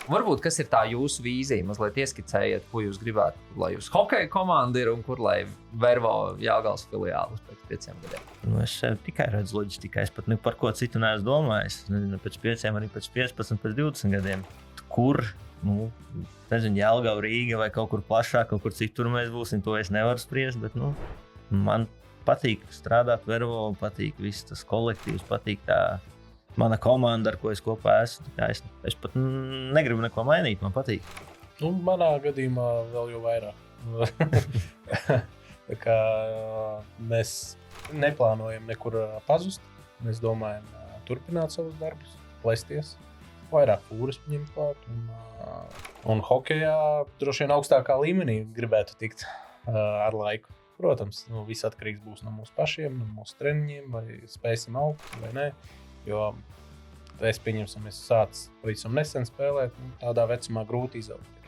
Varbūt, kas ir tā jūsu vīzija? Mazliet ieskicējiet, ko jūs gribētu, lai jūs hokeja komanda ir un kur lai Vervo Jelgavas filiālis pēc 5 gadiem. Nu, es tikai redzu loģistikai. Es pat par ko citu neesmu domājis. Nezinu, pēc 5, arī pēc 15, pēc 20 gadiem. Kur? Nu, nezinu, Jelgava, Rīga vai kaut kur plašāk, kaut kur citur mēs būsim. To es nevaru spriest, bet man patīk strādāt Vervo, patīk viss tas kolektīvs, patīk tā mana komanda, ar ko es kopā esmu. Es pat negribu neko mainīt, man patīk. Nu, manā gadījumā vēl jau vairāk. Tā kā mēs neplānojam nekur pazust. Mēs domājam turpināt savus darbus, plēsties. Vairāk fūras ņemt klāt. Un hokejā droši vien augstākā līmenī gribētu tikt ar laiku. Protams, viss atkarīgs būs no mūsu pašiem, no mūsu treniņiem, vai spēsim augt vai nē. Jo es pieņemsim, es sācu pavisam nesen spēlēt, tādā vecumā grūti izaugt.